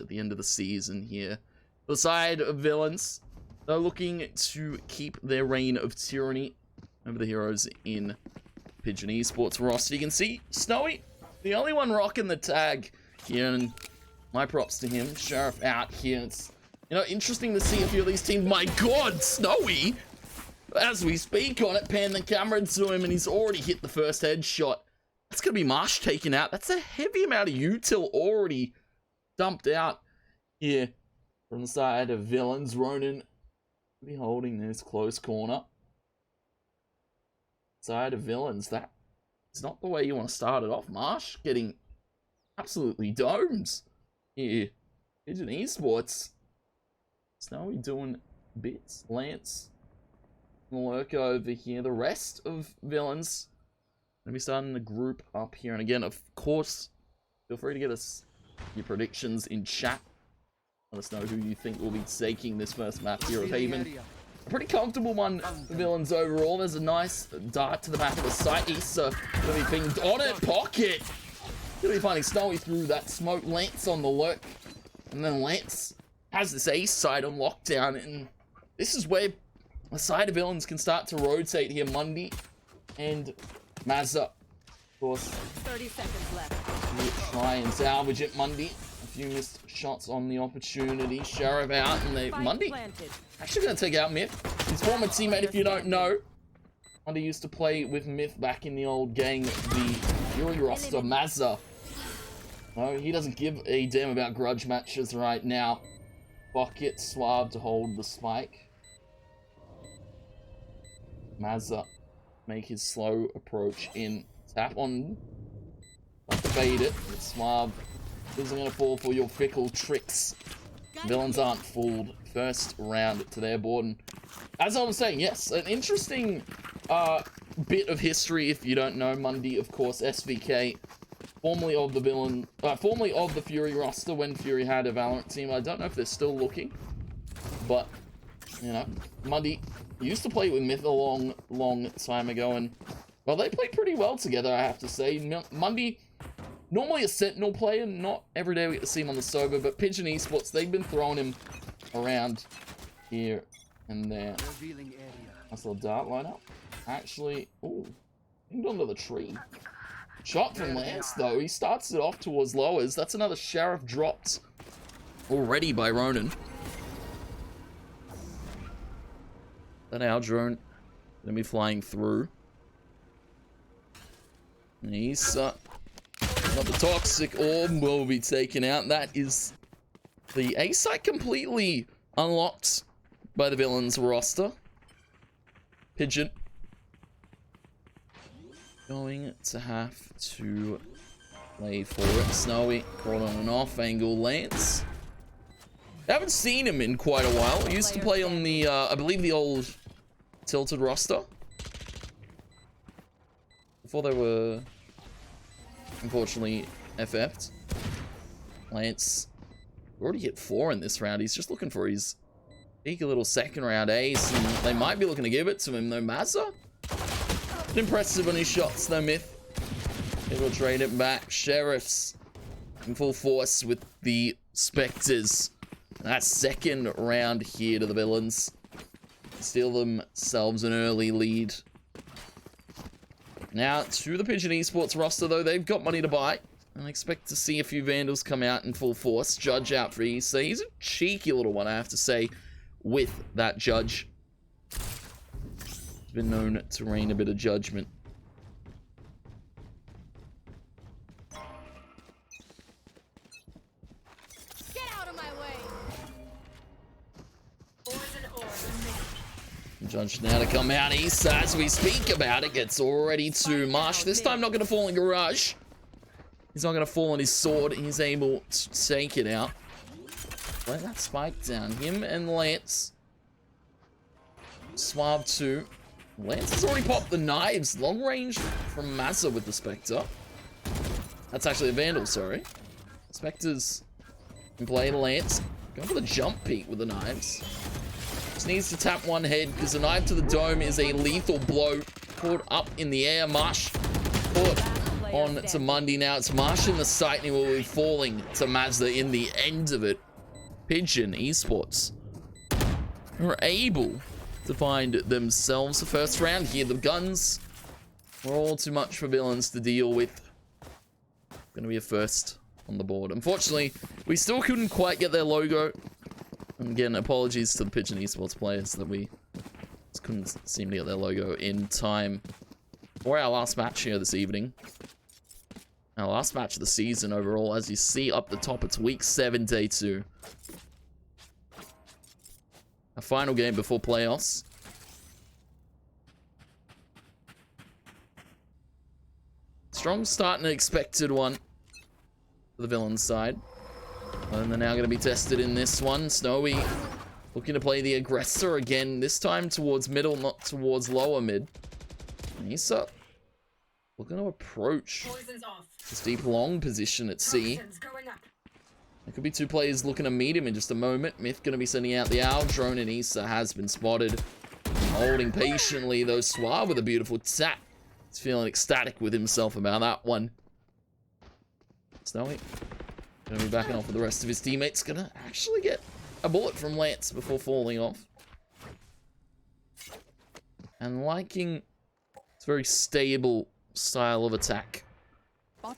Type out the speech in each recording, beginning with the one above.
at the end of the season here. The side of villains, they're looking to keep their reign of tyranny over the heroes in Pigeon Esports roster. You can see Snowy, the only one rocking the tag here, and my props to him. Sheriff out here. It's, you know, interesting to see a few of these teams. My God, Snowy! As we speak on it, pan the camera to him, and he's already hit the first headshot. That's going to be Marsh taken out. That's a heavy amount of util already dumped out here from the side of villains. Ronan will be holding this close corner. Side of villains, that is not the way you want to start it off. Marsh getting absolutely domed here. Pigeon Esports. Snowy doing bits. Lance, lurk over here. The rest of villains going to be starting to group up here. And again, of course, feel free to get us your predictions in chat. Let us know who you think will be taking this first map here of Haven. A pretty comfortable one for villains overall. There's a nice dart to the back of the site. Issa going to be pinged on it. Pocket! Going to be finding Snowy through that smoke. Lance on the lurk. And then Lance has this ace side on lockdown. And this is where the side of villains can start to rotate here. Mundy and Mazza, of course. 30 seconds left. You try and salvage it, Mundy. A few missed shots on the opportunity. Sheriff out, and they Mundy actually going to take out Myth. His former teammate, if you don't know. Mundy used to play with Myth back in the old gang, the Fury roster. Mazza. No, he doesn't give a damn about grudge matches right now. Bucket Suave to hold the spike. Mazza make his slow approach in. Tap on. Not to bait it. But Suave isn't going to fall for your fickle tricks. Villains aren't fooled. First round to their board. And as I was saying, yes, an interesting bit of history if you don't know. Mundy, of course, SVK. Formerly of the Fury roster when Fury had a Valorant team. I don't know if they're still looking. But, you know, Mundy used to play with Myth a long time ago, and well, they play pretty well together, I have to say. Mundy, normally a Sentinel player, not every day we get to see him on the sober, but Pigeon Esports, they've been throwing him around here and there. Nice little dart lineup. Actually, ooh, pinged onto the tree. Shot from Lance, though. He starts it off towards lowers. That's another Sheriff dropped already by Ronan. That our drone gonna be flying through. And he's got the toxic orb will be taken out. That is the A site completely unlocked by the villains roster. Pigeon going to have to play for it. Snowy caught on an off angle. Lance, I haven't seen him in quite a while. He used to play on the, I believe, the old Tilted roster. Before they were, unfortunately, FF'd. Lance already hit 4 in this round. He's just looking for his eager little second round ace, and they might be looking to give it to him, though. Mazza, impressive on his shots, though. Myth, it will trade it back. Sheriffs in full force with the Spectres. That second round here to the villains. Steal themselves an early lead. Now, to the Pigeon Esports roster, though, they've got money to buy. And I expect to see a few Vandals come out in full force. Judge out for EC. He's a cheeky little one, I have to say, with that Judge. He's been known to rain a bit of judgment. Judge now to come out east as we speak about it. Gets already to Marsh. This time not going to fall in Garage. He's not going to fall on his sword. He's able to take it out. Let that spike down. Him and Lance. Suave 2. Lance has already popped the knives. Long range from Mazza with the Spectre. That's actually a Vandal, sorry. Spectres can play Lance. Going for the jump peek with the knives. Just needs to tap one head because the knife to the dome is a lethal blow. Caught up in the air. Marsh caught on to Monday now. It's Marsh in the site, and he will be falling to Mazda in the end of it. Pigeon Esports are able to find themselves the first round here. The guns were all too much for villains to deal with. Going to be a first on the board. Unfortunately, we still couldn't quite get their logo. And again, apologies to the Pigeon Esports players that we just couldn't seem to get their logo in time for our last match here this evening. Our last match of the season overall. As you see up the top, it's week 7, day 2. A final game before playoffs. Strong start and an expected one for the villain side. And they're now going to be tested in this one. Snowy looking to play the aggressor again, this time towards middle, not towards lower mid. Nisa looking to approach this deep long position at C. There could be 2 players looking to meet him in just a moment. Myth going to be sending out the owl. Drone and Issa has been spotted. Holding patiently, though. Suave with a beautiful tap. He's feeling ecstatic with himself about that one. Snowy going to be backing off with the rest of his teammates. Going to actually get a bullet from Lance before falling off. And liking this very stable style of attack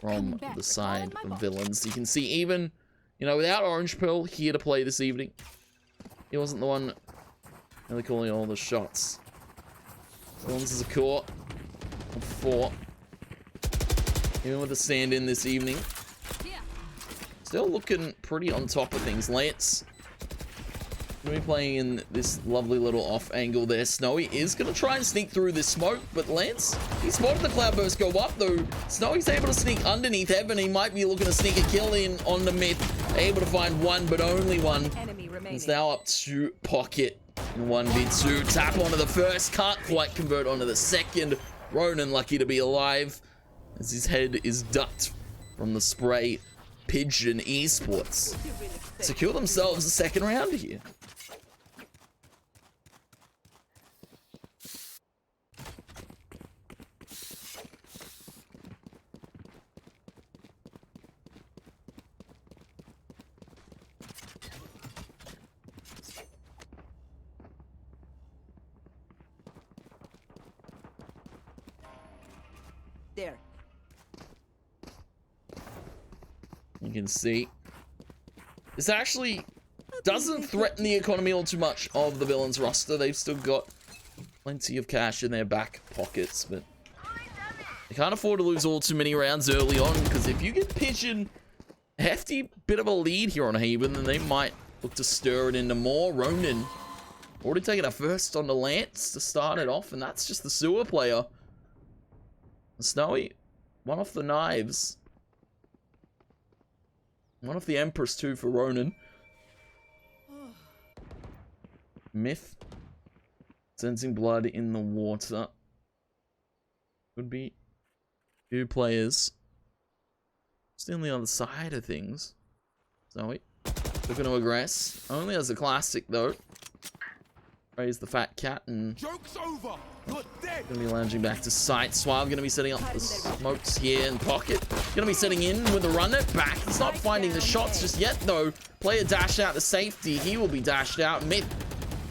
from the side of villains. You can see even, you know, without Orange Pearl here to play this evening, he wasn't the one really calling all the shots. Villains is a core of 4. Even with the stand in this evening. Still looking pretty on top of things. Lance going to be playing in this lovely little off angle there. Snowy is going to try and sneak through this smoke, but Lance, he spotted the cloudburst go up, though. Snowy's able to sneak underneath Heaven. He might be looking to sneak a kill in on the Myth. Able to find one, but only one. It's now up to Pocket in 1v2. Tap onto the first, can't quite convert onto the second. Ronan lucky to be alive as his head is ducked from the spray. Pigeon Esports secure themselves a second round here. There. You can see this actually doesn't threaten the economy all too much of the villains roster. They've still got plenty of cash in their back pockets, but they can't afford to lose all too many rounds early on, because if you get Pigeon a hefty bit of a lead here on Haven, then they might look to stir it into more. Ronan already taking a first on the Lance to start it off, and that's just the sewer player. Snowy, one off the knives. One of the Empress too for Ronan. Myth sensing blood in the water. Could be 2 players. Still on the other side of things. Zoe looking to aggress. Only as a classic though. Raise the fat cat and joke's over. You're dead. Gonna be lounging back to sight. Suave gonna be setting up the smokes here in Pocket. Gonna be setting in with the runner back. He's not finding the shots just yet though. Player dash out to safety. He will be dashed out. Myth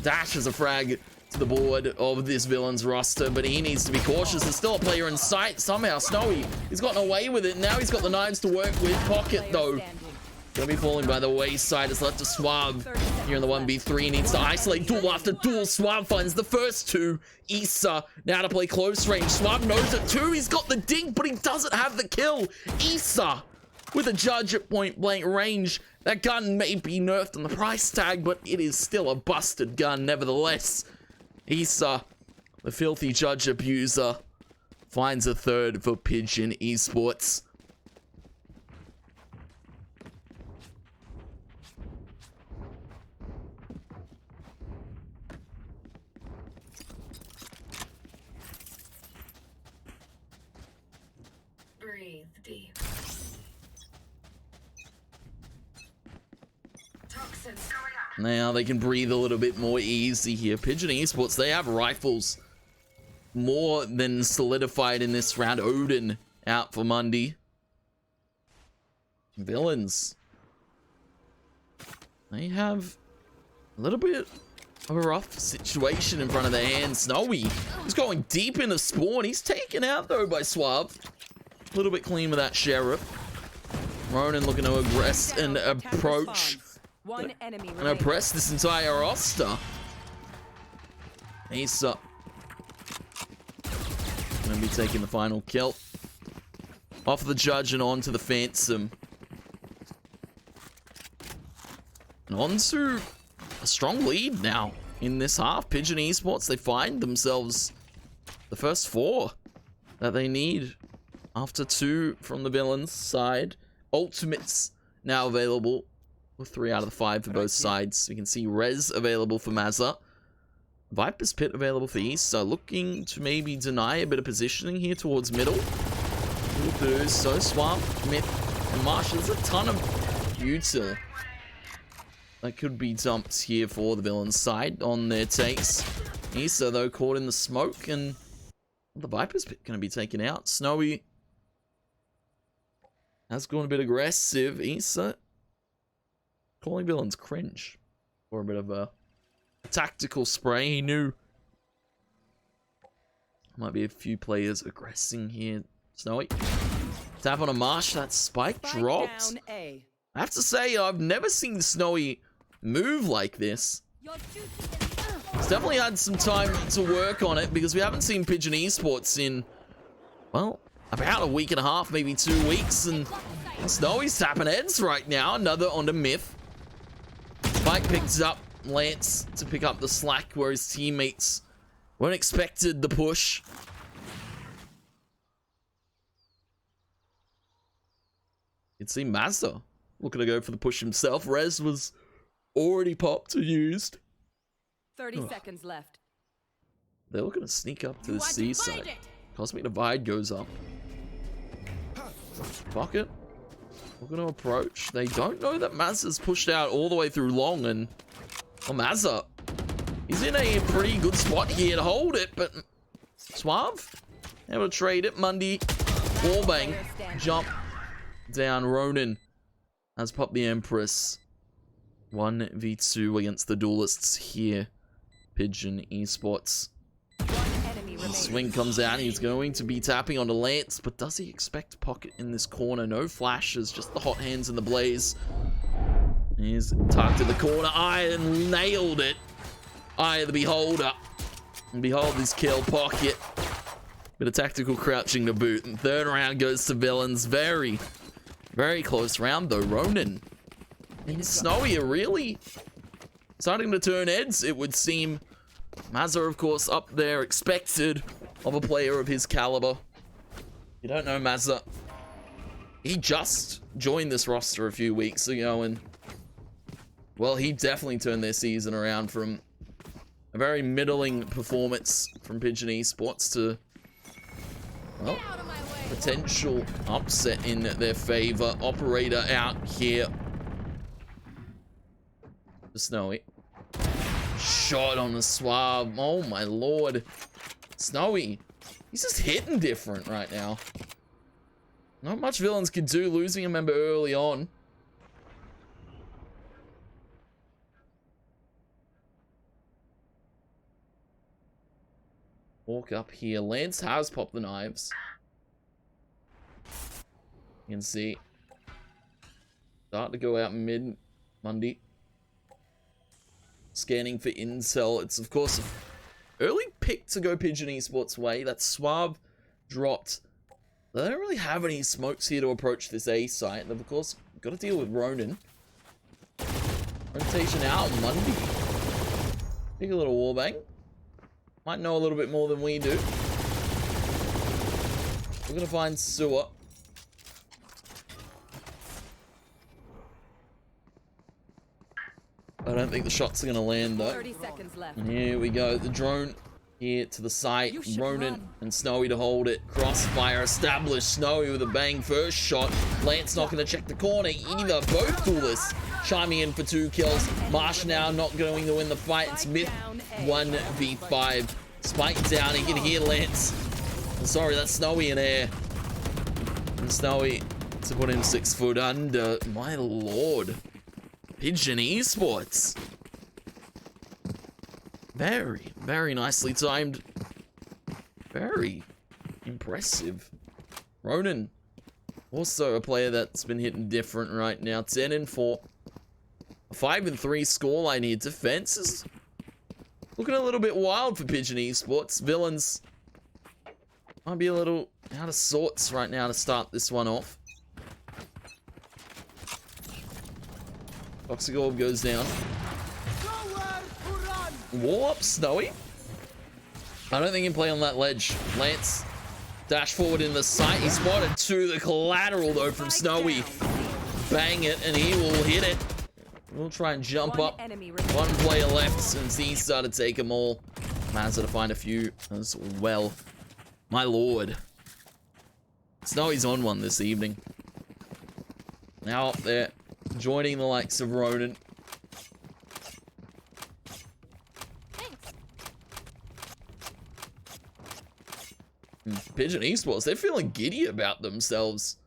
dashes a frag to the board of this villain's roster, but he needs to be cautious. There's still a player in sight. Somehow Snowy, he's gotten away with it. Now he's got the knives to work with. Pocket though gonna be falling by the wayside. It's left to Suave here in the 1v3. Needs to isolate duel after duel. Suave finds the first 2. Issa now to play close range. Suave knows it too. He's got the dink, but he doesn't have the kill. Issa with a judge at point blank range. That gun may be nerfed on the price tag, but it is still a busted gun nevertheless. Issa, the filthy judge abuser, finds a third for Pigeon Esports. Breathe deep. Toxins going up. Now they can breathe a little bit more easy here. Pigeon Esports, they have rifles more than solidified in this round. Odin out for Monday. Villains. They have a little bit of a rough situation in front of their hands. Snowy is going deep into spawn. He's taken out though by Suave. A little bit clean with that Sheriff. Ronan looking to aggress and approach and oppress this entire roster. He's going to be taking the final kill. Off the Judge and on to the Phantom. And on to a strong lead now in this half. Pigeon Esports, they find themselves the first 4 that they need after 2 from the Villains side. Ultimates now available with 3 out of the 5 for both sides. You can see Rez available for Mazza. Viper's Pit available for East. So looking to maybe deny a bit of positioning here towards middle. Little booze, so Swamp, Myth, and Marsh. There's a ton of util that could be dumped here for the Villains side on their takes. Issa, though, caught in the smoke, and the Viper's Pit going to be taken out. Snowy has gone a bit aggressive. Issa calling Villains cringe for a bit of a tactical spray. He knew might be a few players aggressing here. Snowy. Tap on a Marsh. That spike dropped. I have to say, I've never seen Snowy move like this. He's definitely had some time to work on it because we haven't seen Pigeon Esports in, well, about a week and a half, maybe 2 weeks. And Snowy's tapping heads right now. Another onto Myth. Spike picks up Lance to pick up the slack where his teammates weren't expected the push. You can see Mazda looking to go for the push himself. Rez was already popped or used. 30 seconds left. They're looking to sneak up to the C side. Cosmic Divide goes up. Bucket looking to approach. They don't know that Mazda's pushed out all the way through long, and well, Mazda, he's in a pretty good spot here to hold it, but Suave able to trade it. Mundy, wallbang, jump down. Ronan has popped the Empress. 1v2 against the duelists here. Pigeon Esports. Swing comes out. He's going to be tapping onto Lance, but does he expect Pocket in this corner? No flashes, just the hot hands and the blaze. He's tucked in the corner. Iron nailed it. Eye of the Beholder. And behold this kill, Pocket. Bit of tactical crouching to boot. And third round goes to Villains. Very, very close round though. Ronan and Snowy are really starting to turn heads, it would seem. Mazza, of course, up there, expected of a player of his caliber. You don't know Mazza. He just joined this roster a few weeks ago, and well, he definitely turned their season around from a very middling performance from Pigeon Esports to, well, potential upset in their favor. Operator out here. The Snowy. Shot on the Swab. Oh my lord. Snowy. He's just hitting different right now. Not much Villains could do, losing a member early on. Walk up here. Lance has popped the knives. You can see. Start to go out mid. Mundy. Scanning for intel. It's, of course, early pick to go Pigeon Esports way. That Suave dropped. They don't really have any smokes here to approach this A site. They've, of course, got to deal with Ronan. Rotation out. Mundy. Take a little wallbang. Might know a little bit more than we do. We're going to find Sewer. I don't think the shots are going to land, though. 30 seconds left. And here we go. The drone here to the site. Ronan and Snowy to hold it. Crossfire established. Snowy with a bang first shot. Lance not going to check the corner either. Both duelists chiming in for 2 kills. Marsh now not going to win the fight. It's Myth 1v5. Spike down. You can hear Lance. Sorry, that's Snowy in air. And Snowy to put him 6 foot under. My lord. Pigeon Esports. Very, very nicely timed. Very impressive. Ronan, also a player that's been hitting different right now. 10 and 4. A 5 and 3 scoreline here. Defense is looking a little bit wild for Pigeon Esports. Villains might be a little out of sorts right now to start this one off. Toxic Orb goes down. Wall up, Snowy. I don't think he can play on that ledge. Lance, dash forward in the sight. He spotted 2. The collateral, though, from Snowy. Bang it, and he will hit it. We'll try and jump up. One player left since he started to take them all. Managed to find a few as well. My lord. Snowy's on one this evening. Now up there, joining the likes of Ronan. Pigeon Esports, they're feeling giddy about themselves.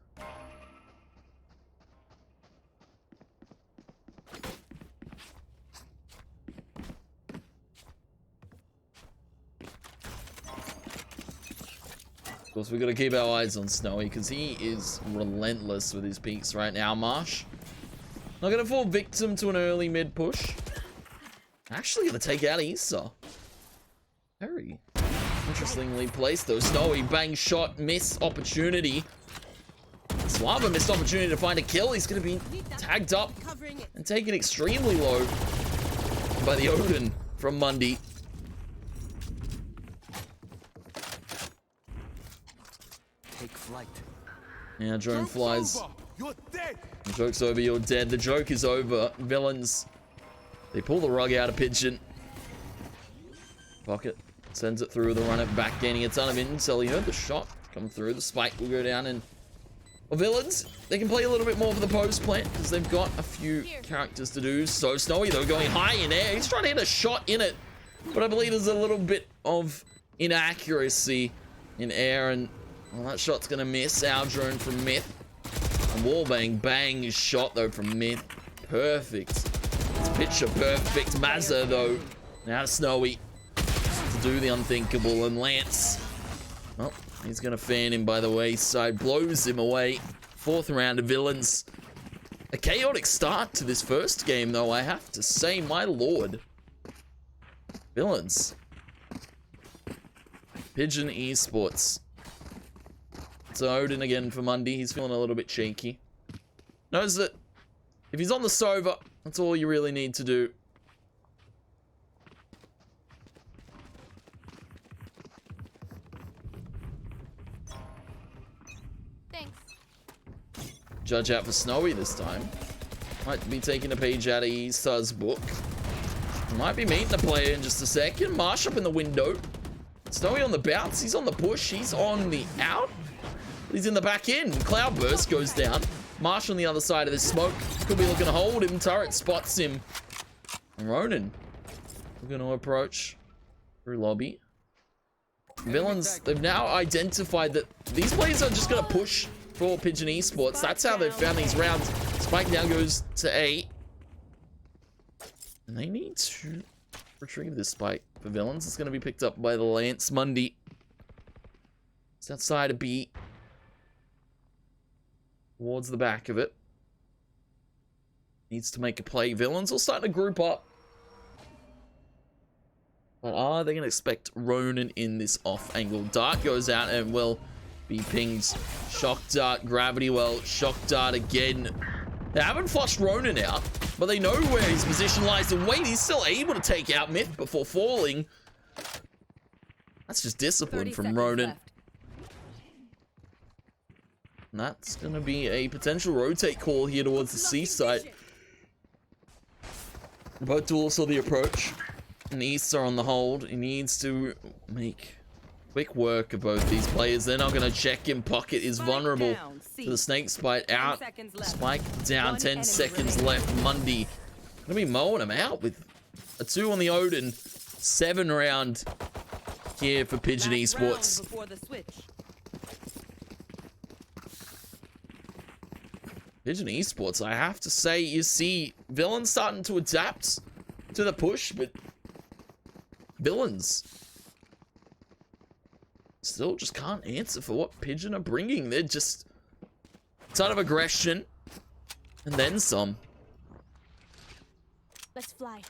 Of course, we've got to keep our eyes on Snowy because he is relentless with his peaks right now. Marsh, not going to fall victim to an early mid push. Actually going to take out Issa. Very interestingly placed though. Snowy, bang shot, miss opportunity. Slava missed opportunity to find a kill. He's going to be tagged up and taken extremely low by the Odin from Mundy. Take flight. Yeah, drone flies. Over. You're dead. The joke's over, you're dead. The joke is over. Villains, they pull the rug out of Pigeon. Pocket sends it through the run it back, gaining a ton of intel. He heard the shot come through. The spike will go down, and well, Villains, they can play a little bit more for the post plant because they've got a few characters to do. So Snowy though going high in air. He's trying to hit a shot in it, but I believe there's a little bit of inaccuracy in air, and well, that shot's gonna miss. Our drone from Myth. And wallbang bang shot though from Myth. Perfect. It's picture perfect. Mazza though. Now Snowy to do the unthinkable, and Lance, well, he's gonna fan him by the wayside, blows him away. 4th round of Villains. A chaotic start to this first game though, I have to say, my lord. Villains. Pigeon Esports. So Odin again for Mundy. He's feeling a little bit cheeky. Knows that if he's on the Sova, that's all you really need to do. Thanks. Judge out for Snowy this time. Might be taking a page out of Issa's book. Might be meeting a player in just a second. Marsh up in the window. Snowy on the bounce. He's on the push. He's on the out. He's in the back end. Cloudburst goes down. Marsh on the other side of this smoke. Could be looking to hold him. Turret spots him. And Ronan looking to approach through lobby. Villains, they've now identified that these players are just going to push for Pigeon Esports. That's how they've found these rounds. Spike now goes to A. And they need to retrieve this spike for Villains. It's going to be picked up by the Lance Mundy. It's outside of B. Towards the back of it. Needs to make a play. Villains will start to group up. But are they going to expect Ronan in this off angle? Dart goes out and will be pinged. Shock dart, gravity well, shock dart again. They haven't flushed Ronan out, but they know where his position lies. And wait, he's still able to take out Myth before falling. That's just discipline from Ronan. Left. And that's going to be a potential rotate call here towards the C side. Both duels saw the approach. And East are on the hold. He needs to make quick work of both these players. They're not going to check him. Pocket is vulnerable to the snake spite out. Spike down. 10 seconds left. Mundy going to be mowing him out with a 2 on the Odin. 7 round here for Pigeon Esports. Pigeon Esports, I have to say, you see Villains starting to adapt to the push, but Villains still just can't answer for what Pigeon are bringing. They're just a ton of aggression and then some. Let's fly.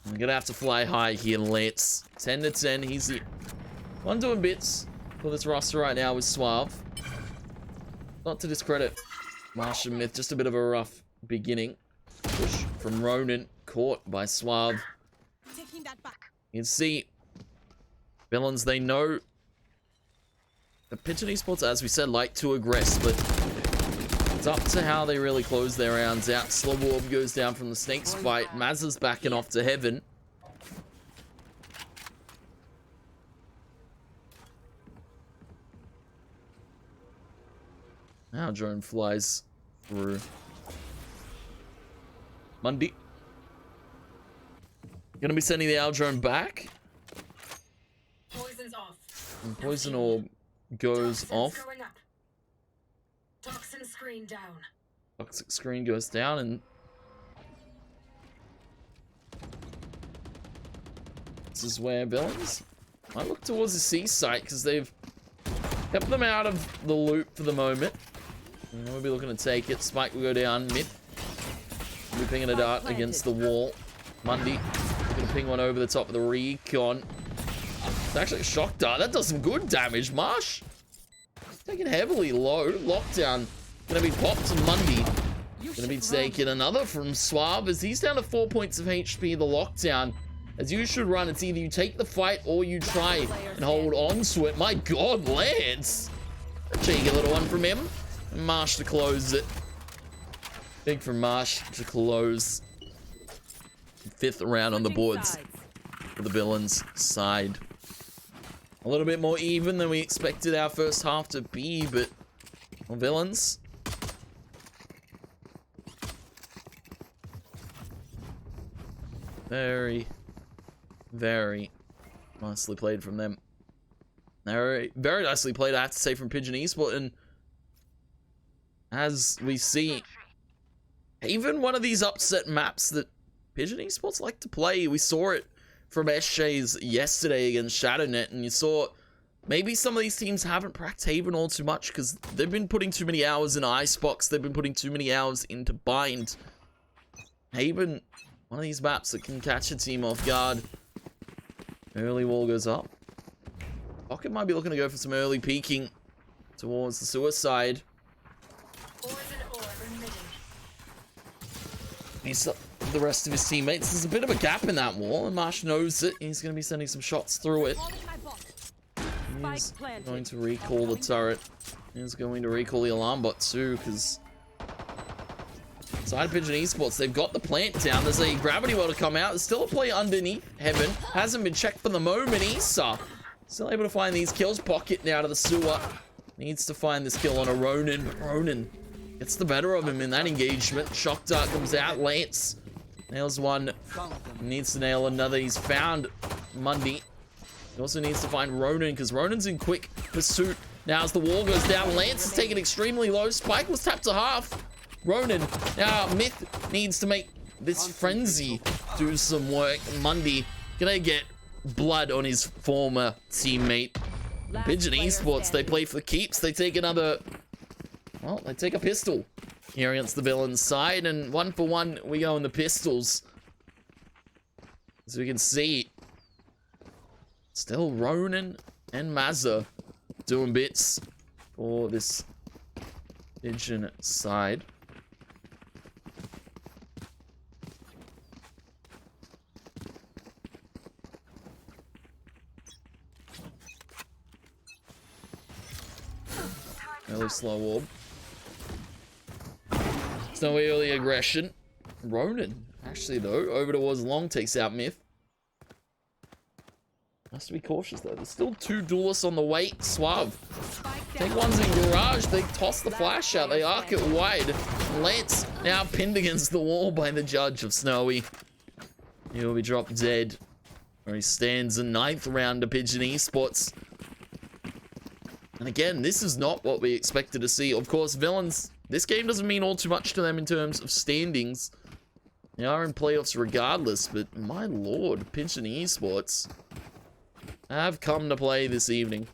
I'm gonna have to fly high here, Lance. 10 to 10. He's the one doing bits for this roster right now with Suave. Not to discredit Martian Myth, just a bit of a rough beginning. Push from Ronan, caught by Suave. Taking that back. You can see Villains, they know the Pigeon Esports, as we said, like to aggress, but it's up to how they really close their rounds out. Slow Orb goes down from the Snake's fight. Mazza's backing off to heaven. Now drone flies through. Mundy. Gonna be sending the Owl drone back. Poison's off. And Poison Orb goes Toxins off. going up. Toxin screen down. Toxic screen goes down, and this is where Villains might look towards the C site because they've kept them out of the loop for the moment. And we'll be looking to take it. Spike will go down mid. We'll be pinging a dart against the wall. Mundy gonna ping one over the top of the recon. It's actually a shock dart. That does some good damage. Marsh taking heavily low. Lockdown gonna be popped to Mundy. Gonna be taking another from Suave as he's down to 4 points of HP. The lockdown, as you should run, it's either you take the fight or you try and hold on to it. My God, Lance! A cheeky little one from him. And Marsh to close it. Big from Marsh to close. 5th round on the boards for the Villains side. A little bit more even than we expected our first half to be, but well, Villains. Very, very nicely played from them. Very, very nicely played, I have to say, from Pigeon Esports. And as we see, even one of these upset maps that Pigeon Esports like to play, we saw it from SJ's yesterday against ShadowNet, and you saw maybe some of these teams haven't pracked Haven all too much because they've been putting too many hours in Icebox, they've been putting too many hours into Bind. Haven, one of these maps that can catch a team off guard. Early wall goes up. Pocket might be looking to go for some early peeking towards the suicide. Poison orb emitting. He's up the rest of his teammates. There's a bit of a gap in that wall, and Marsh knows it. He's going to be sending some shots through it. He's going to recall the turret. He's going to recall the alarm bot too, because side of Pigeon Esports, they've got the plant down. There's a gravity well to come out. There's still a play underneath Heaven. Hasn't been checked for the moment. Issa still able to find these kills. Pocket now to the sewer. Needs to find this kill on a Ronan, but Ronan gets the better of him in that engagement. Shock dart comes out. Lance nails one. Needs to nail another. He's found Mundy. He also needs to find Ronan because Ronan's in quick pursuit. Now as the wall goes down, Lance is taken extremely low. Spike was tapped to half. Ronan, now Myth needs to make this frenzy do some work. Mundy gonna get blood on his former teammate. Pigeon Esports, they play for keeps. They take another, well, they take a pistol here against the Villains side, and 1 for 1 we go in the pistols. As we can see, still Ronan and Mazza doing bits for this Pigeon side. Early slow orb. There's no early aggression. Ronan, actually though, over towards long, takes out Myth. Has to be cautious though. There's still 2 duelists on the way. Suave. Take one's in garage. They toss the flash out. They arc it wide. Lance now pinned against the wall by the judge of Snowy. He will be dropped dead where he stands in 9th round of Pigeon Esports. And again, this is not what we expected to see. Of course, Villains this game doesn't mean all too much to them in terms of standings. They are in playoffs regardless, but my lord, Pigeon Esports have come to play this evening.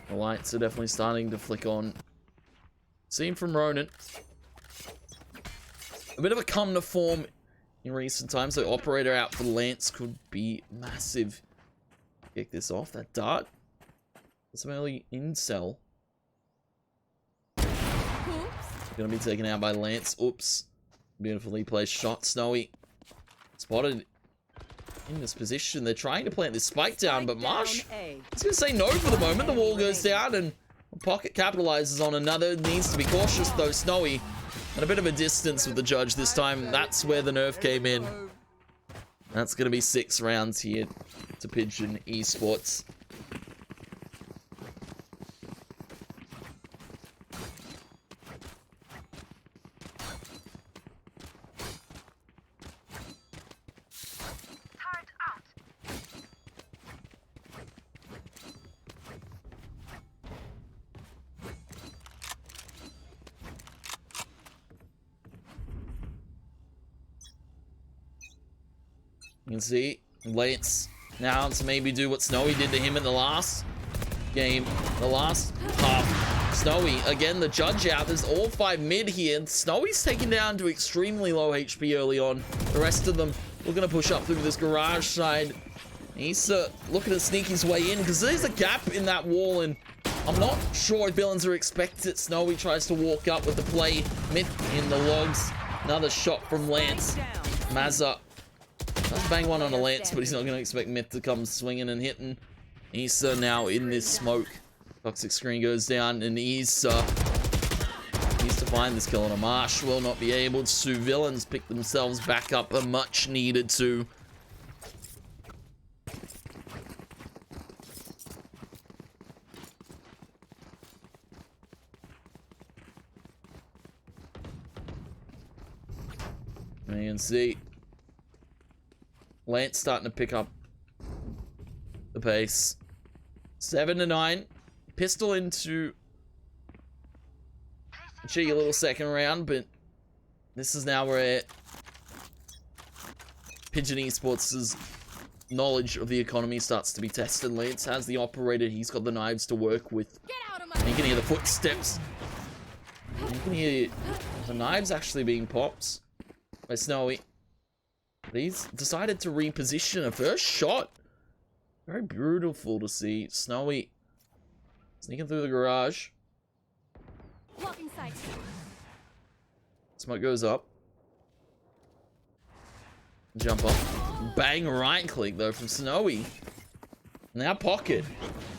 The lights are definitely starting to flick on. Seen from Ronan. A bit of a come to form in recent times. So operator out for Lance could be massive. Kick this off. That dart. Some early incel. Gonna be taken out by Lance. Oops. Beautifully placed shot. Snowy. Spotted in this position. They're trying to plant this spike down, but Marsh is gonna say no for the moment. The wall goes down and Pocket capitalizes on another. Needs to be cautious though. Snowy at a bit of a distance with the judge this time. That's where the nerf came in. That's gonna be 6 rounds here to Pigeon Esports. You can see Lance now to maybe do what Snowy did to him in the last game, the last half. Snowy, again, the judge out. There's all 5 mid here. Snowy's taken down to extremely low HP early on. The rest of them looking to push up through this garage side. He's looking to sneak his way in because there's a gap in that wall, and I'm not sure if villains are expected it. Snowy tries to walk up with the play. Myth in the logs. Another shot from Lance. Mazza does bang one on a Lance, but he's not going to expect Myth to come swinging and hitting. Issa now in this smoke. Toxic screen goes down, and Issa needs to find this kill on a Marsh. Will not be able to. Villains pick themselves back up a much needed to. You can see Lance starting to pick up the pace. 7-9. Pistol into a cheeky little second round, but this is now where Pigeon Esports' knowledge of the economy starts to be tested. Lance has the operator. He's got the knives to work with. And you can hear the footsteps. And you can hear the knives actually being popped by Snowy. But he's decided to reposition a first shot. Very beautiful to see. Snowy sneaking through the garage. Smoke goes up. Jump up. Bang right click though from Snowy. Now Pocket.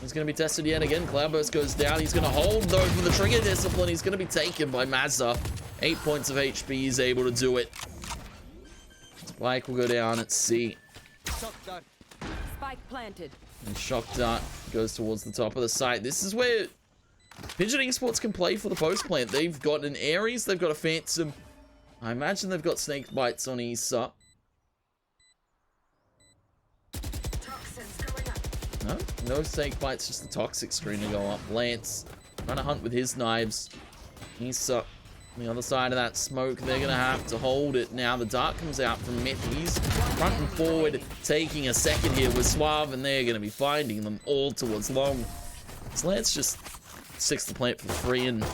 He's going to be tested yet again. Cloudburst goes down. He's going to hold though for the trigger discipline. He's going to be taken by Mazza. 8 points of HP. He's able to do it. Spike will go down at C. Spike planted. And Shock Dart goes towards the top of the site. This is where Pigeon Esports can play for the post plant. They've got an Ares, they've got a Phantom. I imagine they've got Snake Bites on Issa. No Snake Bites, just the Toxic screen to go up. Lance trying to hunt with his knives. Issa on the other side of that smoke. They're going to have to hold it now. The dart comes out from Myth. He's front and forward, taking a second here with Suave, and they're going to be finding them all towards long. So Lance just sticks the plant for free, and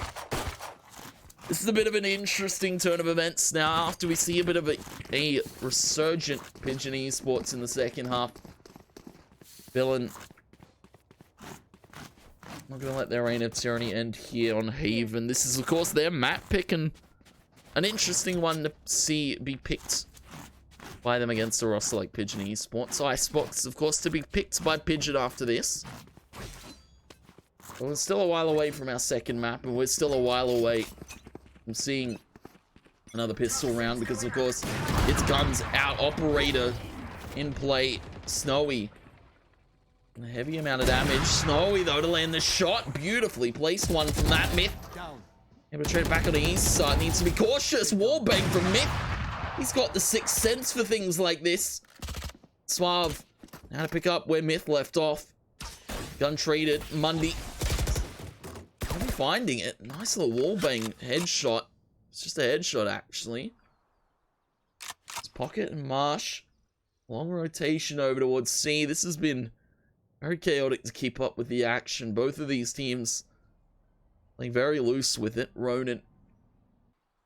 this is a bit of an interesting turn of events now after we see a bit of a resurgent Pigeon Esports in the second half. Villain not going to let their reign of tyranny end here on Haven. This is, of course, their map pick, and an interesting one to see be picked by them against a roster like Pigeon Esports. Icebox, of course, to be picked by Pigeon after this. But we're still a while away from our second map, and we're still a while away from seeing another pistol round because, of course, it's guns out. Operator in play. Snowy. A heavy amount of damage. Snowy, though, to land the shot. Beautifully placed one from that. Myth. Able to trade back on the east side. Needs to be cautious. Wallbang from Myth. He's got the sixth sense for things like this. Suave. Now to pick up where Myth left off. Gun traded. Mundy. I'm finding it. Nice little wallbang headshot. It's just a headshot, actually. It's Pocket and Marsh. Long rotation over towards C. This has been very chaotic to keep up with the action. Both of these teams playing very loose with it. Ronan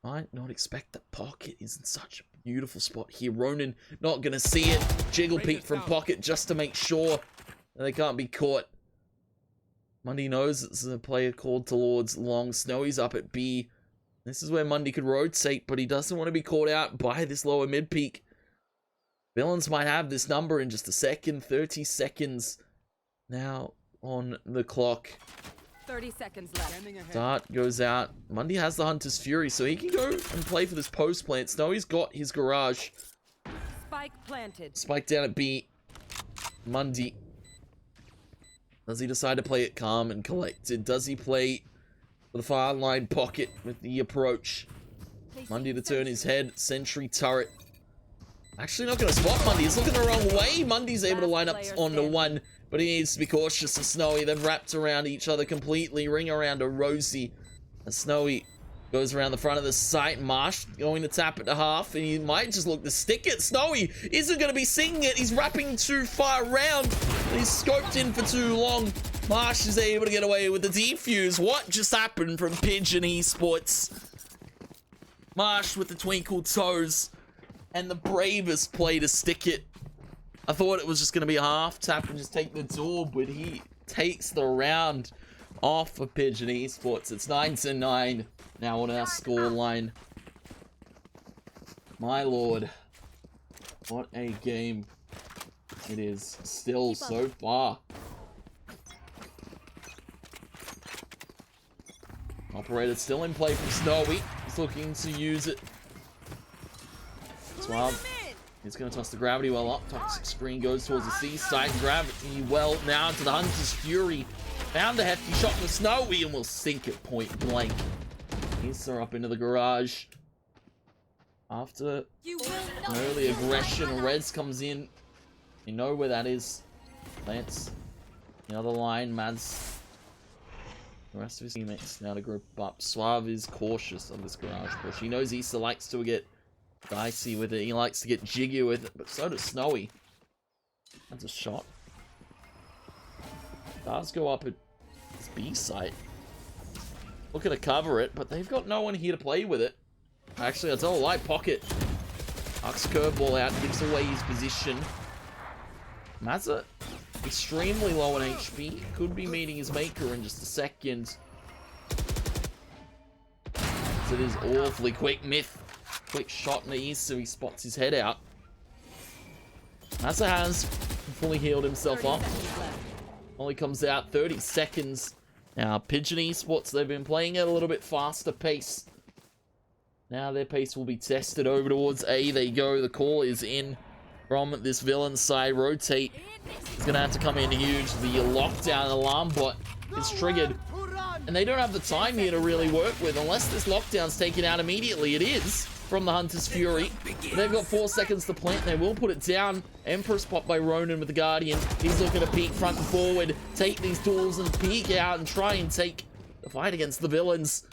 might not expect that Pocket is in such a beautiful spot here. Ronan not going to see it. Jiggle peek from Pocket just to make sure that they can't be caught. Mundy knows it's a player called towards long. Snowy's up at B. This is where Mundy could rotate, but he doesn't want to be caught out by this lower mid peak. Villains might have this number in just a second. 30 seconds now on the clock. 30 seconds left. Dart goes out. Mundy has the Hunter's Fury, so he can go and play for this post plant. Snowy's got his garage. Spike planted. Spike down at B. Mundy. Does he decide to play it calm and collected? Does he play for the far line Pocket with the approach? Mundy to turn his head. Sentry turret. Actually not going to spot Mundy. He's looking the wrong way. Mundy's able to line up onto one, but he needs to be cautious of Snowy. They've wrapped around each other completely. Ring around to Rosie. And Snowy goes around the front of the site. Marsh going to tap it to half, and he might just look to stick it. Snowy isn't going to be seeing it. He's wrapping too far around. He's scoped in for too long. Marsh is able to get away with the defuse. What just happened from Pigeon Esports? Marsh with the twinkle toes. And the bravest play to stick it. I thought it was just going to be a half tap and just take the door, but he takes the round off of Pigeon Esports. It's 9-9 now on our score line. My lord, what a game it is still so far. Operator still in play from Snowy. He's looking to use it. Suave. He's going to toss the gravity well up. Toxic screen goes towards the C side. Gravity well now to the Hunter's Fury. Found a hefty shot from Snowy and will sink it point blank. He's up into the garage. After an early aggression, Reds comes in. You know where that is. Lance. The other line, Mads. The rest of his teammates now to group up. Suave is cautious of this garage push. He knows Issa likes to get dicey with it. He likes to get jiggy with it, but so does Snowy. That's a shot. Does go up at his B site. Looking to cover it, but they've got no one here to play with it. Actually, that's all light Pocket. Hucks curveball out, gives away his position. Mazza, extremely low on HP. Could be meeting his maker in just a second. So it is awfully quick. Myth. Quick shot in the east, so he spots his head out. Mazza has fully healed himself up. Only comes out 30 seconds. Now, Pigeon Esports, they've been playing at a little bit faster pace. Now their pace will be tested over towards A. They go. The call is in from this villain side. Rotate. He's going to have to come in huge. The lockdown alarm bot is triggered. And they don't have the time here to really work with. Unless this lockdown's taken out immediately. It is from the Hunter's Fury. They've got 4 seconds to plant. They will put it down. Emperor spot by Ronan with the Guardian. He's looking to peek front and forward. Take these tools and peek out and try and take the fight against the villains.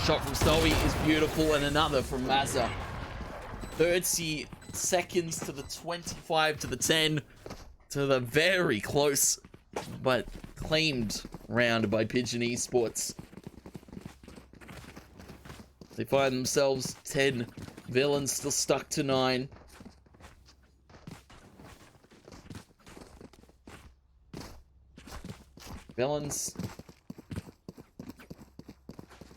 Shot from Snowy is beautiful, and another from Mazza. 30 seconds to the 25 to the 10 to the very close but claimed round by Pigeon Esports. They find themselves 10 villains still stuck to 9. Villains.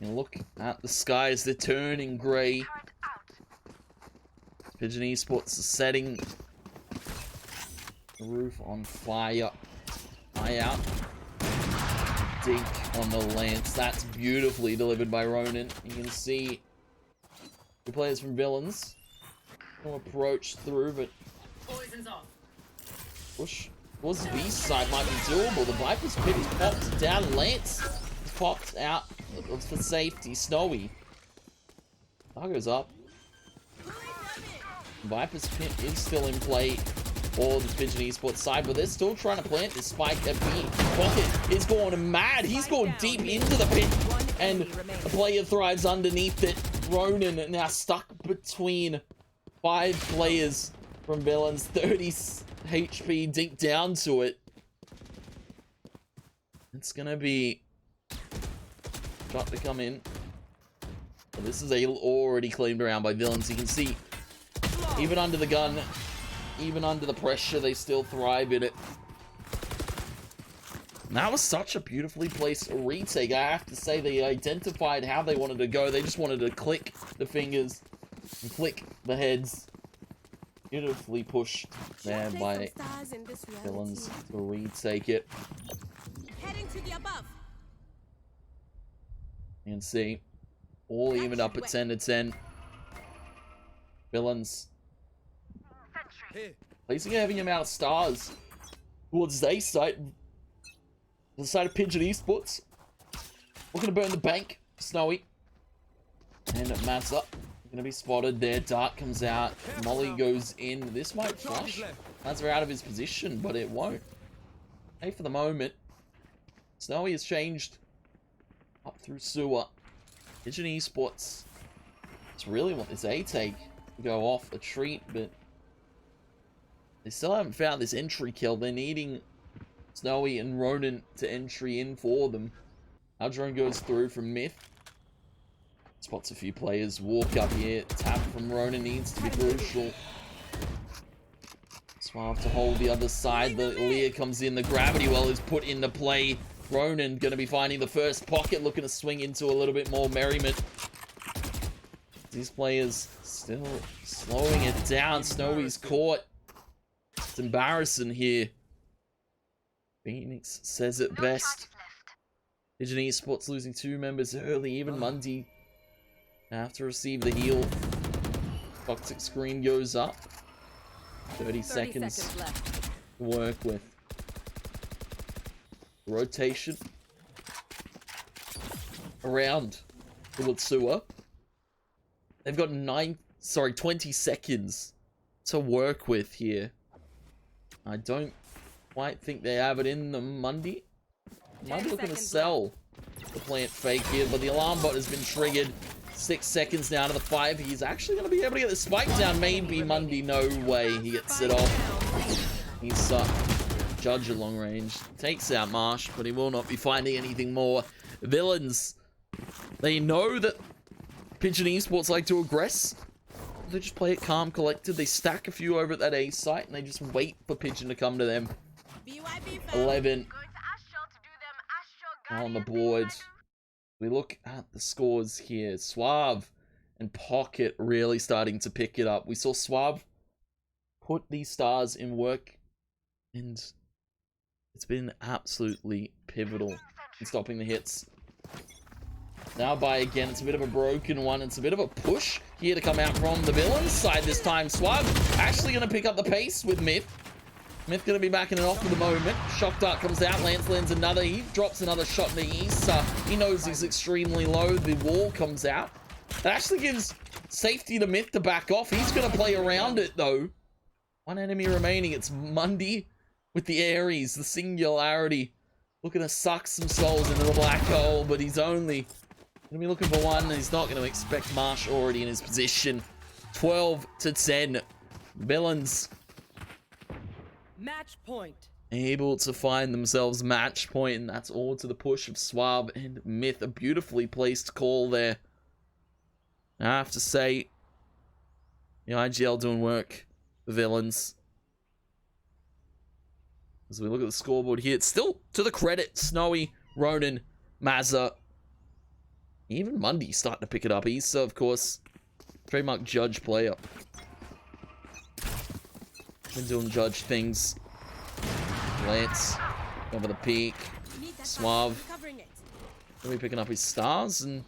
And look at the skies, they're turning grey. Pigeon Esports is setting the roof on fire. Eye out. Dink on the lance. That's beautifully delivered by Ronan. You can see the players from Villains will approach through, but Poison's off. push towards the B side might be doable. The Viper's pit is popped down. Lance is popped out for safety. Snowy. That goes up. Viper's pit is still in play. or the Pigeon Esports side, but they're still trying to plant this spike at B. Pocket is going mad. He's going deep into the pit, and a player thrives underneath it. Ronan now stuck between 5 players from Villains. 30 HP deep down to it. It's gonna be shot to come in. And this is already claimed around by Villains. You can see, even under the gun, even under the pressure, they still thrive in it. And that was such a beautifully placed retake. I have to say, they identified how they wanted to go. They just wanted to click the fingers and click the heads. Beautifully pushed there by Villains to retake it. Heading to the above. You can see, all evened up at 10 to 10. Villains placing a heavy amount of stars towards their side. The side of Pigeon Esports. Looking to burn the bank. Snowy. And Mazza going to be spotted there. Dart comes out. Molly goes in. This might flush Mazza out of his position, but it won't. Hey, for the moment. Snowy has changed up through sewer. Pigeon Esports just really want this A-take to go off a treat, but they still haven't found this entry kill. They're needing Snowy and Ronan to entry in for them. Our drone goes through from Myth. Spots a few players. Walk up here. Tap from Ronan needs to be crucial. Suave to hold the other side. The Lear comes in. The gravity well is put into play. Ronan going to be finding the first pocket, looking to swing into a little bit more merriment. These players still slowing it down. Snowy's caught. It's embarrassing here. Phoenix says it best. Pigeon Esports losing 2 members early. Even Mundy have to receive the heal. Toxic screen goes up. 30 seconds left to work with. Rotation around the Witsua. They've got 20 seconds to work with here. I don't quite think they have it in them. Mundy looking to sell the plant fake here, but the alarm bot has been triggered. 6 seconds now to the 5. He's actually going to be able to get the spike down. Maybe Mundy. No way he gets it off. He's Judge at long range. Takes out Marsh, but he will not be finding anything more. Villains, they know that Pigeon Esports like to aggress. They just play it calm, collected. They stack a few over at that A site, and they just wait for Pigeon to come to them. 11 on the board. We look at the scores here. Suave and Pocket really starting to pick it up. We saw Suave put these stars in work, and it's been absolutely pivotal in stopping the hits. Now by again, it's a bit of a broken one. It's a bit of a push here to come out from the Villains side this time. Suave actually going to pick up the pace with Myth. Myth going to be backing it off for the moment. Shock Dart comes out. Lance lands another. He drops another shot in the east. He knows he's extremely low. The wall comes out. That actually gives safety to Myth to back off. He's going to play around it though. 1 enemy remaining. It's Mundy with the Ares, the singularity, looking to suck some souls into the black hole, but he's only going to be looking for one, and he's not going to expect Marsh already in his position. 12 to 10. Villains Match point. able to find themselves match point, and that's all to the push of Suave and Myth. A beautifully placed call there. I have to say, the IGL doing work for Villains. As we look at the scoreboard here, it's still to the credit. Snowy, Ronan, Mazza, even Mundy starting to pick it up. He's, of course, trademark Judge player. Been doing Judge things. Lance, over the peak. Suave. Gonna be picking up his stars, and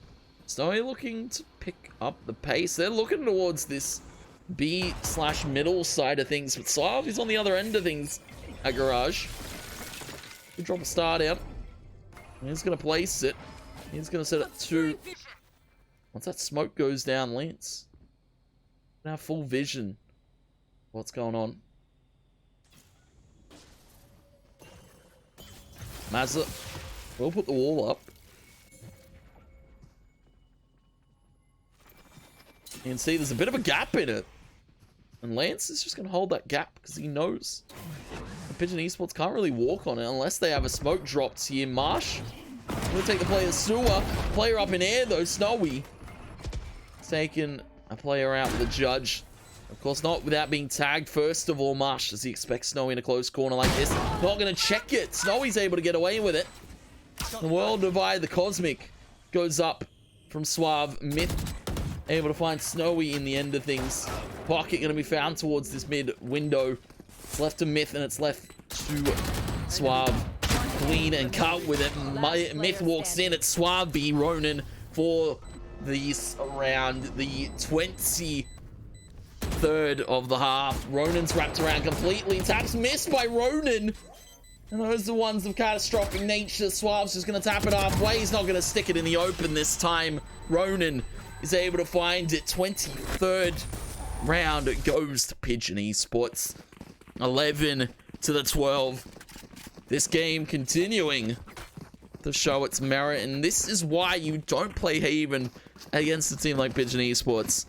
Snowy looking to pick up the pace. They're looking towards this B/middle side of things, but Suave is on the other end of things. At Garage. We drop a star down. He's going to place it. He's going to set it 2. Once that smoke goes down, Lance. Now full vision. What's going on? Mazza will put the wall up. You can see there's a bit of a gap in it. And Lance is just going to hold that gap because he knows the Pigeon Esports can't really walk on it unless they have a smoke dropped here. Marsh will take the player Sewer. Player up in air though, Snowy. Taking a player out with a judge. Of course, not without being tagged. First of all, Marsh, does he expect Snowy in a close corner like this? Not going to check it. Snowy's able to get away with it. The World Divide, the Cosmic, goes up from Suave. Myth able to find Snowy in the end of things. Pocket going to be found towards this mid window. It's left to Myth and it's left to Suave. Clean and cut with it. Myth walks in. It's Suave B. Ronan for these around the 23rd of the half. Ronan's wrapped around completely. Taps missed by Ronan. And those are the ones of catastrophic nature. Suave's just going to tap it halfway. He's not going to stick it in the open this time. Ronan is able to find it. 23rd round goes to Pigeon Esports. 11 to the 12. This game continuing to show its merit. And this is why you don't play Haven against a team like Pigeon Esports.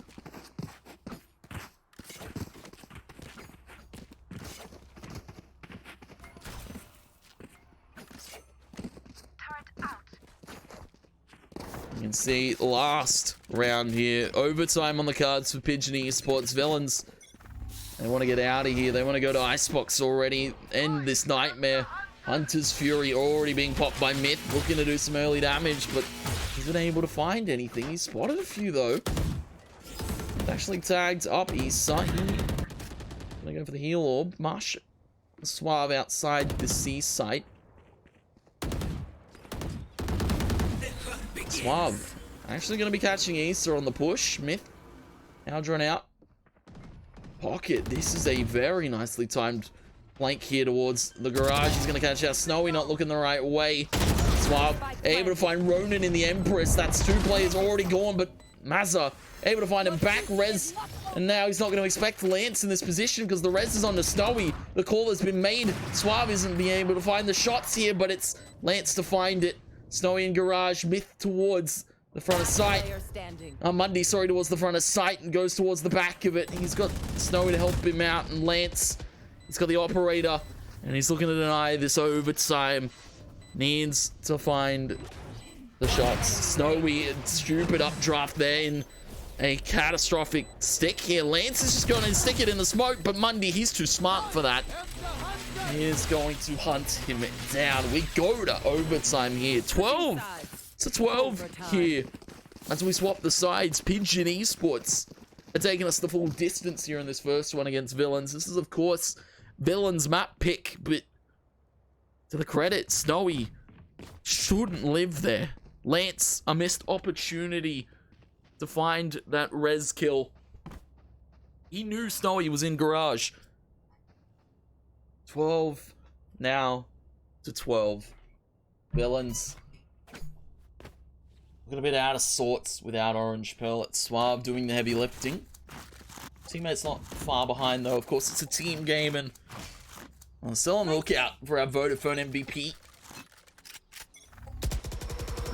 You can see last round here. Overtime on the cards for Pigeon Esports. Villains, they want to get out of here. They want to go to Icebox already. End this nightmare. Hunter's Fury already being popped by Myth. Looking to do some early damage, but isn't able to find anything. He spotted a few, though. Actually tagged up east side. Gonna go for the heal orb. Marsh Suave outside the C site. Suave actually going to be catching Easter on the push. Myth now drawn out. Pocket. This is a very nicely timed flank here towards the garage. He's going to catch out Snowy, not looking the right way. Suave able to find Ronan in the Empress. That's two players already gone, but Mazza able to find him back. Res, and now he's not going to expect Lance in this position because the res is on the Snowy. The call has been made. Suave isn't being able to find the shots here, but it's Lance to find it. Snowy in garage. Myth towards the front of sight. Mundy, sorry, towards the front of sight and goes towards the back of it. He's got Snowy to help him out, and Lance, he's got the operator, and he's looking to deny this overtime. Needs to find the shots. Snowy, stupid updraft there in a catastrophic stick here. Lance is just going to stick it in the smoke, but Mundy, he's too smart for that. He is going to hunt him down. We go to overtime here. 12 to 12 here. As we swap the sides, Pigeon Esports are taking us the full distance here in this first one against Villains. This is, of course, Villains map pick, but to the credit, Snowy shouldn't live there. Lance, a missed opportunity to find that res kill. He knew Snowy was in garage. 12 now to 12. Villains looking a bit out of sorts without Orange Pearl. It's Suave doing the heavy lifting. Teammates not far behind though. Of course, it's a team game, and I'm still on the lookout for our Vodafone MVP.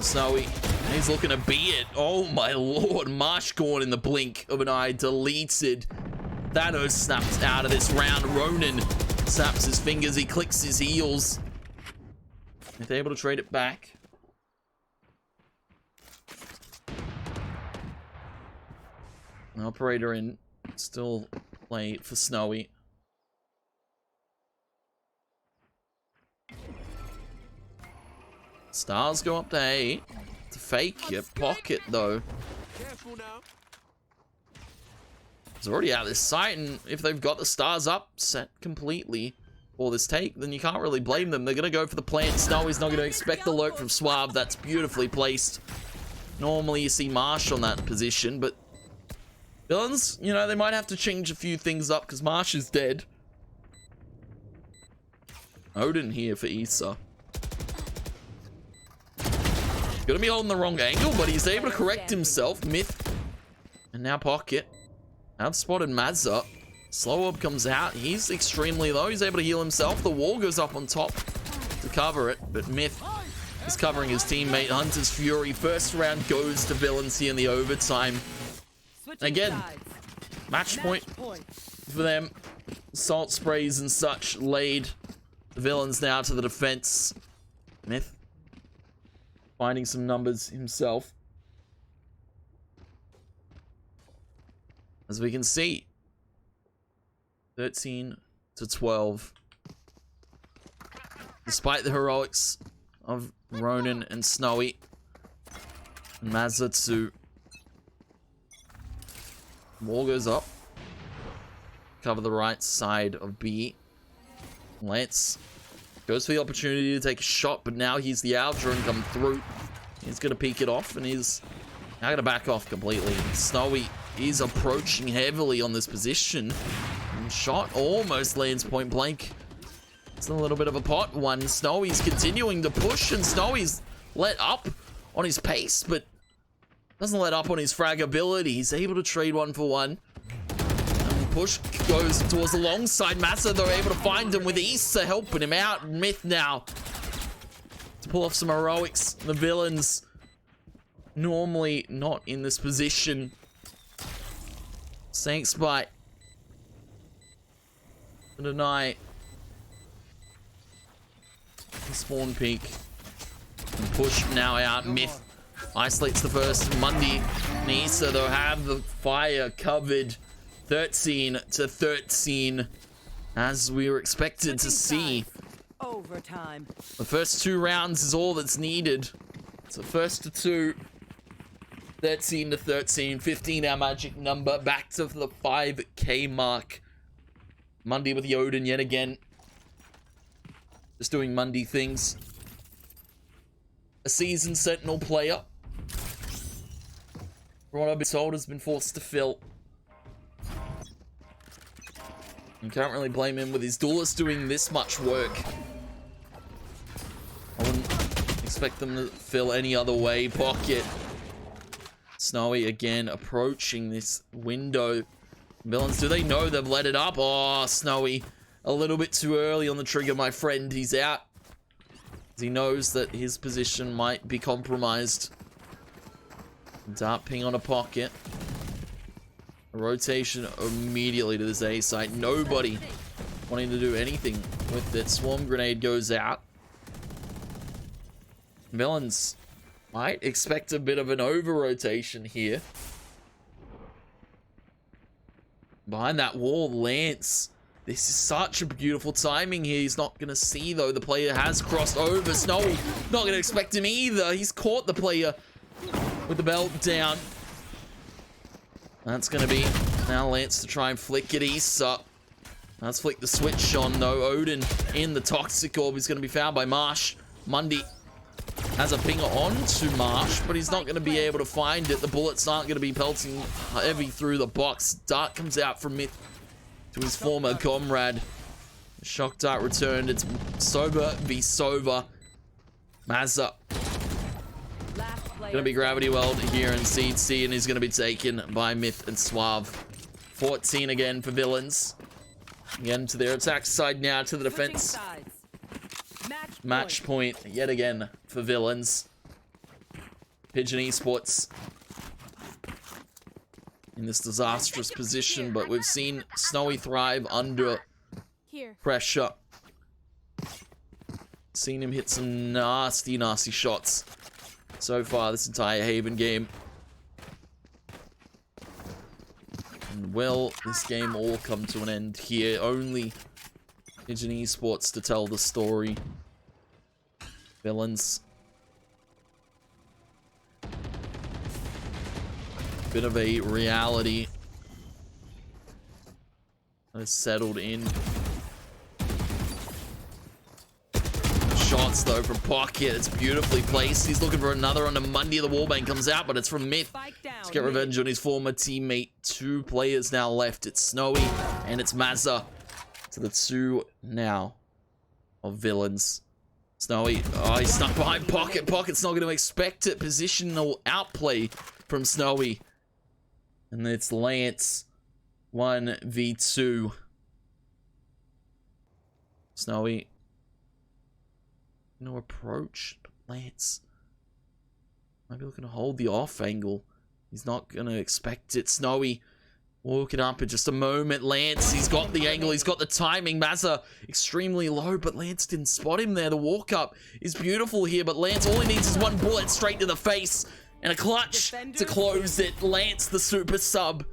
Snowy, he's looking to beat it. Oh my lord, Marsh gone in the blink of an eye, deleted. Thanos snaps out of this round. Ronan snaps his fingers, he clicks his heels. If they're able to trade it back. An operator in, still play for Snowy. Stars go up to A. To fake your pocket though. It's already out of this site, and if they've got the stars up set completely for this take, then you can't really blame them. They're gonna go for the plant. Snowy's not gonna expect the lurk from Suave. That's beautifully placed. Normally you see Marsh on that position, but Villains, you know, they might have to change a few things up because Marsh is dead. Odin here for Issa. Gonna be holding the wrong angle, but he's able to correct himself. Myth. And now Pocket. I've spotted Mazza. Slow Orb comes out. He's extremely low. He's able to heal himself. The wall goes up on top. to cover it, but Myth is covering his teammate. Hunter's Fury. First round goes to Villains here in the overtime. Switching Again, sides. match point Point. for them. Salt sprays and such laid. The Villains now to the defense. Myth finding some numbers himself. As we can see, 13 to 12. Despite the heroics of Ronin and Snowy, Mazatsu. Wall goes up. Cover the right side of B. Lance goes for the opportunity to take a shot, but now he's the out drone come through. He's going to peek it off, and he's now going to back off completely. Snowy is approaching heavily on this position. And shot almost lands point blank. It's a little bit of a pot one. Snowy's continuing to push, and Snowy's let up on his pace, but doesn't let up on his frag ability. He's able to trade 1-for-1. And push goes towards the long side. Massa, they're able to find him with Issa helping him out. Myth now to pull off some heroics. The Villains normally not in this position. Thanks, bye. Deny the spawn peak. And push now out. Myth isolates the first. Mundy Nisa, they'll have the fire covered. 13 to 13, as we were expected to see. Overtime. The first 2 rounds is all that's needed. So first to 2. 13 to 13, 15 our magic number, back to the 5k mark. Mundy with the Odin yet again. Just doing Mundy things. A seasoned Sentinel player. From what I've been told, has been forced to fill. You can't really blame him with his duelist doing this much work. I wouldn't expect them to fill any other way. Pocket. Snowy again approaching this window. Villains, do they know they've let it up? Oh, Snowy, a little bit too early on the trigger, my friend. He's out. He knows that his position might be compromised. Dart ping on a pocket. A rotation immediately to this A site. Nobody wanting to do anything with it. Swarm grenade goes out. Villains might expect a bit of an over-rotation here. Behind that wall, Lance. This is such a beautiful timing here. He's not going to see, though. The player has crossed over. Snowy, not going to expect him either. He's caught the player with the belt down. That's going to be now Lance to try and flick it east up. Let's flick the switch on, though. Odin in the Toxic Orb. He's going to be found by Marsh. Mundy has a pinger on to Marsh, but he's not going to be able to find it. The bullets aren't going to be pelting heavy through the box. Dart comes out from Myth to his former comrade. Shock Dart returned. It's Sober v Sova. Mazza gonna be gravity weld here in Seed C, and he's gonna be taken by Myth and Suave. 14 again for Villains. Again to their attack side now, to the defense. Match point yet again for Villains. Pigeon Esports in this disastrous position, but we've seen Snowy thrive under pressure. Seen him hit some nasty, nasty shots so far this entire Haven game. And will this game all come to an end here? Only Pigeon Esports to tell the story. Villains. Bit of a reality has settled in. Shots though from Pocket. It's beautifully placed. He's looking for another on the Mundy. The wallbang comes out, but it's from Myth. Let's get revenge on his former teammate. 2 players now left. It's Snowy and it's Mazza. To the 2 now of Villains. Snowy. Oh, he's stuck behind Pocket. Pocket's not going to expect it. Positional outplay from Snowy. And it's Lance. 1v2. Snowy gonna approach. But Lance maybe looking to hold the off angle. He's not gonna expect it. Snowy walking up in just a moment. Lance, he's got the angle, he's got the timing. Mazza extremely low, but Lance didn't spot him there. The walk up is beautiful here, but Lance, all he needs is one bullet straight to the face and a clutch to close it. Lance, the super sub,